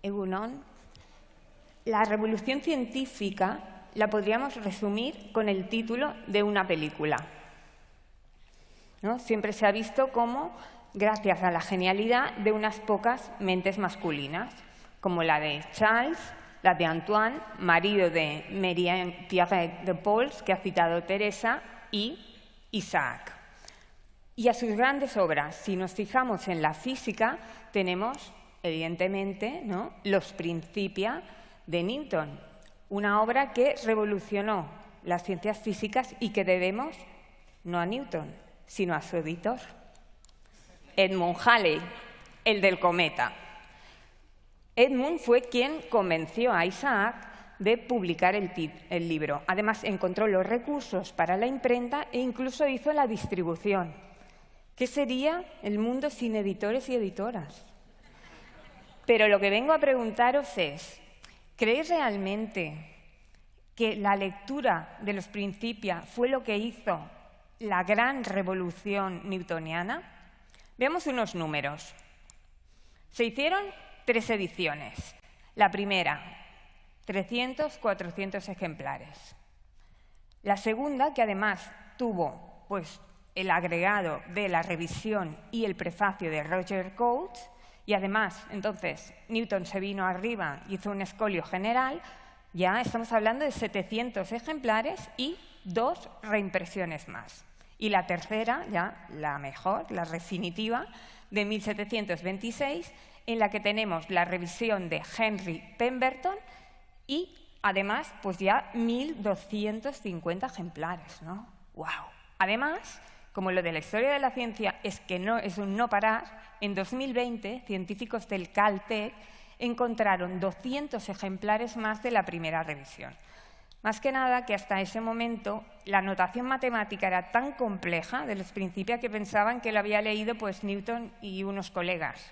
Egunon. La revolución científica la podríamos resumir con el título de una película, ¿no? Siempre se ha visto cómo, gracias a la genialidad de unas pocas mentes masculinas, como la de Charles, la de Antoine, marido de Marie-Pierre de Pauls, que ha citado Teresa, y Isaac. Y a sus grandes obras, si nos fijamos en la física, tenemos, evidentemente, ¿no?, Los Principia de Newton, una obra que revolucionó las ciencias físicas y que debemos no a Newton, sino a su editor, Edmund Halley, el del cometa. Edmund fue quien convenció a Isaac de publicar el libro. Además, encontró los recursos para la imprenta e incluso hizo la distribución. ¿Qué sería el mundo sin editores y editoras? Pero lo que vengo a preguntaros es, ¿creéis realmente que la lectura de Los Principia fue lo que hizo la gran revolución newtoniana? Veamos unos números. Se hicieron 3 ediciones. La primera, 300, 400 ejemplares. La segunda, que además tuvo el agregado de la revisión y el prefacio de Roger Coates, y además, entonces, Newton se vino arriba y hizo un escolio general, ya estamos hablando de 700 ejemplares y 2 reimpresiones más. Y la tercera, ya la mejor, la definitiva, de 1726, en la que tenemos la revisión de Henry Pemberton y, además, pues ya 1.250 ejemplares, ¿no? ¡Wow! Además, como lo de la historia de la ciencia es que no es un no parar, en 2020 científicos del Caltech encontraron 200 ejemplares más de la primera revisión. Más que nada que hasta ese momento la notación matemática era tan compleja de Los Principia que pensaban que lo había leído Newton y unos colegas.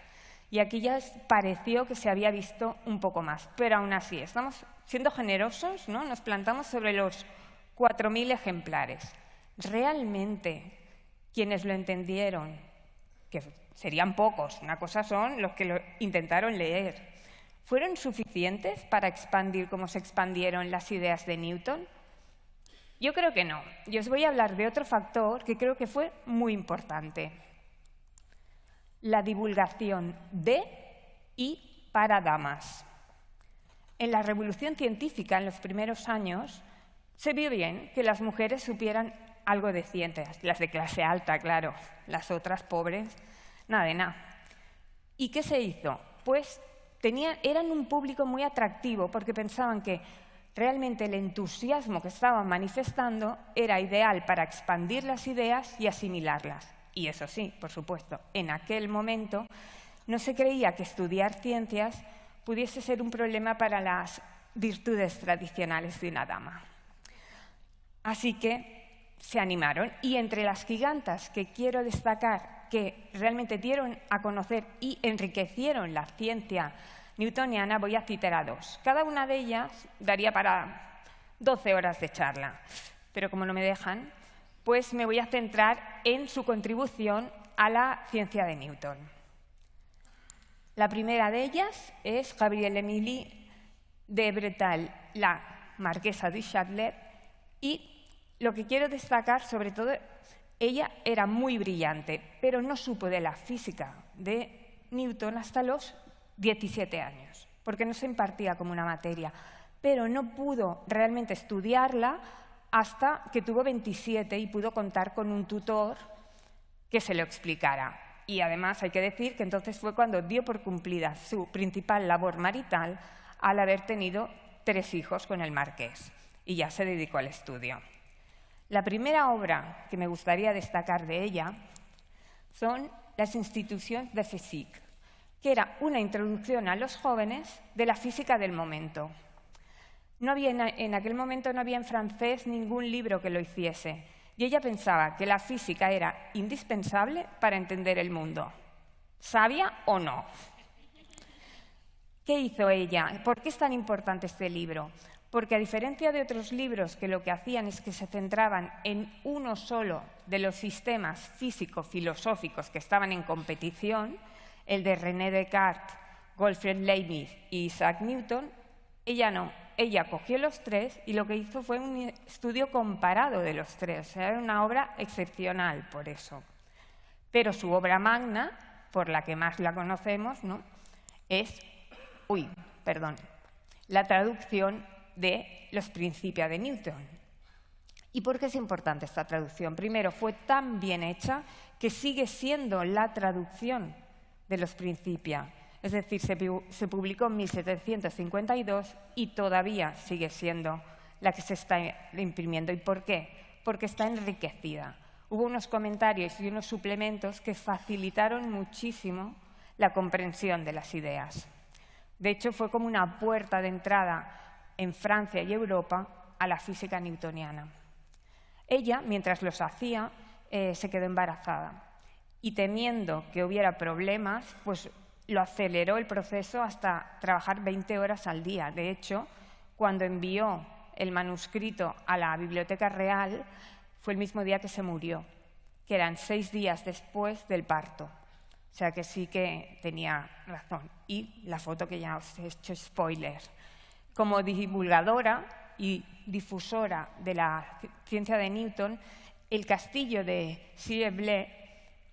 Y aquí ya pareció que se había visto un poco más. Pero aún así, estamos siendo generosos, ¿no? Nos plantamos sobre los 4.000 ejemplares. Realmente, quienes lo entendieron, que serían pocos, una cosa son los que lo intentaron leer, ¿fueron suficientes para expandir como se expandieron las ideas de Newton? Yo creo que no. Y os voy a hablar de otro factor que creo que fue muy importante. La divulgación de y para damas. En la revolución científica, en los primeros años, se vio bien que las mujeres supieran algo de ciencias, las de clase alta, claro, las otras pobres, nada de nada. ¿Y qué se hizo? Pues eran un público muy atractivo porque pensaban que realmente el entusiasmo que estaban manifestando era ideal para expandir las ideas y asimilarlas. Y eso sí, por supuesto, en aquel momento no se creía que estudiar ciencias pudiese ser un problema para las virtudes tradicionales de una dama. Así que se animaron y entre las gigantas que quiero destacar que realmente dieron a conocer y enriquecieron la ciencia newtoniana, voy a citar a 2. Cada una de ellas daría para 12 horas de charla, pero como no me dejan, pues me voy a centrar en su contribución a la ciencia de Newton. La primera de ellas es Gabrielle Émilie de Bretal, la marquesa de Châtelet, y lo que quiero destacar, sobre todo, ella era muy brillante, pero no supo de la física de Newton hasta los 17 años, porque no se impartía como una materia, pero no pudo realmente estudiarla hasta que tuvo 27 y pudo contar con un tutor que se lo explicara. Y además hay que decir que entonces fue cuando dio por cumplida su principal labor marital al haber tenido 3 hijos con el marqués, y ya se dedicó al estudio. La primera obra que me gustaría destacar de ella son las Institutions de Physique, que era una introducción a los jóvenes de la física del momento. En aquel momento no había en francés ningún libro que lo hiciese, y ella pensaba que la física era indispensable para entender el mundo. ¿Sabia o no? ¿Qué hizo ella? ¿Por qué es tan importante este libro? Porque a diferencia de otros libros que lo que hacían es que se centraban en uno solo de los sistemas físico-filosóficos que estaban en competición, el de René Descartes, Gottfried Leibniz y Isaac Newton, ella no. Ella cogió los tres y lo que hizo fue un estudio comparado de los tres. O sea, era una obra excepcional por eso. Pero su obra magna, por la que más la conocemos, ¿no?, es la traducción de los Principia de Newton. ¿Y por qué es importante esta traducción? Primero, fue tan bien hecha que sigue siendo la traducción de los Principia. Es decir, se publicó en 1752 y todavía sigue siendo la que se está imprimiendo. ¿Y por qué? Porque está enriquecida. Hubo unos comentarios y unos suplementos que facilitaron muchísimo la comprensión de las ideas. De hecho, fue como una puerta de entrada en Francia y Europa a la física newtoniana. Ella, mientras los hacía, se quedó embarazada y temiendo que hubiera problemas, pues lo aceleró el proceso hasta trabajar 20 horas al día. De hecho, cuando envió el manuscrito a la Biblioteca Real, fue el mismo día que se murió, que eran 6 días después del parto. O sea que sí que tenía razón. Y la foto que ya os he hecho spoiler. Como divulgadora y difusora de la ciencia de Newton, el castillo de Sire-Blais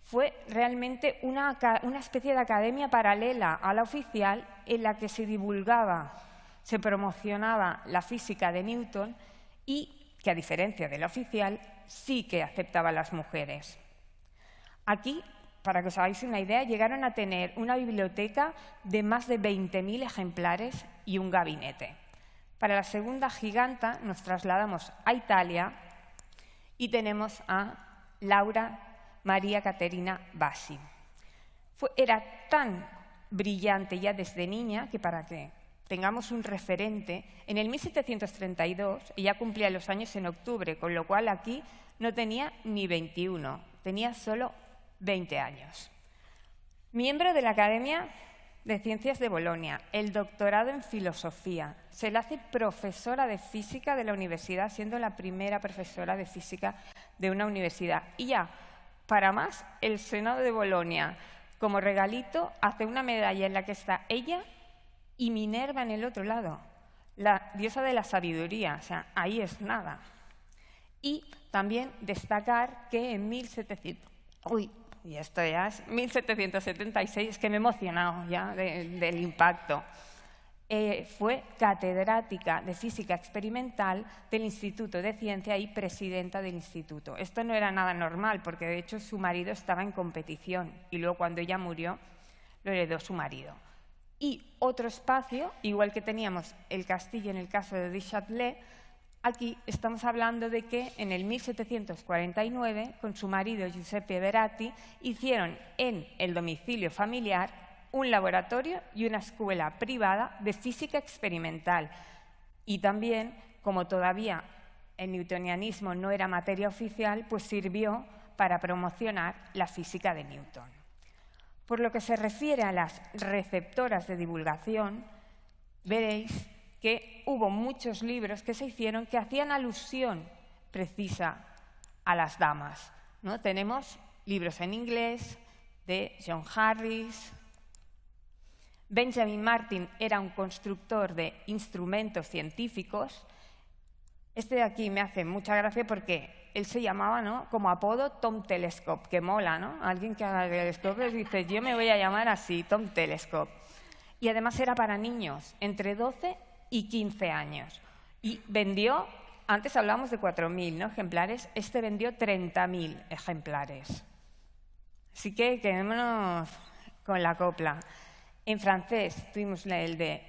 fue realmente una especie de academia paralela a la oficial en la que se divulgaba, se promocionaba la física de Newton y que, a diferencia de la oficial, sí que aceptaba a las mujeres. Aquí, para que os hagáis una idea, llegaron a tener una biblioteca de más de 20.000 ejemplares y un gabinete. Para la segunda giganta nos trasladamos a Italia y tenemos a Laura María Caterina Bassi. Era tan brillante ya desde niña que, para que tengamos un referente, en el 1732 ella cumplía los años en octubre, con lo cual aquí no tenía ni 21, tenía solo 20 años. Miembro de la Academia de Ciencias de Bolonia, el doctorado en Filosofía. Se le hace profesora de Física de la universidad, siendo la primera profesora de Física de una universidad. Y ya, para más, el Senado de Bolonia, como regalito, hace una medalla en la que está ella y Minerva en el otro lado, la diosa de la sabiduría. O sea, ahí es nada. Y también destacar que en 1776, es que me he emocionado ya del impacto, fue catedrática de Física Experimental del Instituto de Ciencia y presidenta del instituto. Esto no era nada normal, porque de hecho su marido estaba en competición y luego, cuando ella murió, lo heredó su marido. Y otro espacio, igual que teníamos el castillo en el caso de Du Châtelet, aquí estamos hablando de que en el 1749, con su marido Giuseppe Verratti, hicieron en el domicilio familiar un laboratorio y una escuela privada de física experimental. Y también, como todavía el newtonianismo no era materia oficial, pues sirvió para promocionar la física de Newton. Por lo que se refiere a las receptoras de divulgación, veréis que hubo muchos libros que se hicieron que hacían alusión precisa a las damas, ¿no? Tenemos libros en inglés de John Harris. Benjamin Martin era un constructor de instrumentos científicos. Este de aquí me hace mucha gracia porque él se llamaba, ¿no?, como apodo Tom Telescope, que mola, ¿no? Alguien que haga telescopios dice, yo me voy a llamar así, Tom Telescope. Y además era para niños, entre 12 y 15 años. Y vendió, antes hablábamos de 4.000, ¿no?, ejemplares, este vendió 30.000 ejemplares. Así que quedémonos con la copla. En francés tuvimos el de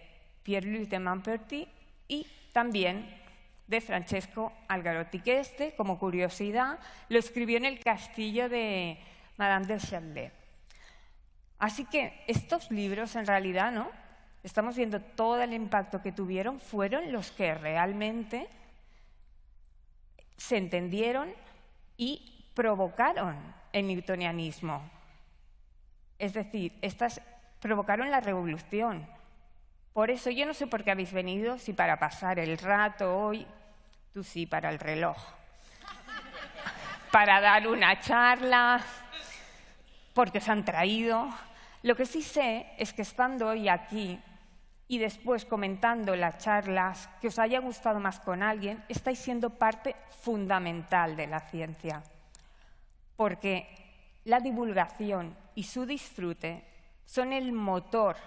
Pierre-Louis de Maupertuis y también de Francesco Algarotti, que este, como curiosidad, lo escribió en el castillo de Madame de Châtelet. Así que estos libros, en realidad, ¿no?, estamos viendo todo el impacto que tuvieron, fueron los que realmente se entendieron y provocaron el newtonianismo. Es decir, provocaron la revolución. Por eso yo no sé por qué habéis venido, si para pasar el rato hoy, tú sí, para el reloj, para dar una charla, porque os han traído. Lo que sí sé es que estando hoy aquí y después comentando las charlas, que os haya gustado más con alguien, estáis siendo parte fundamental de la ciencia. Porque la divulgación y su disfrute son el motor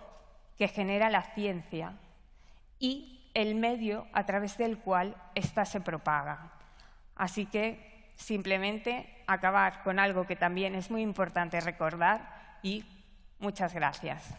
que genera la ciencia y el medio a través del cual ésta se propaga. Así que simplemente acabar con algo que también es muy importante recordar y muchas gracias.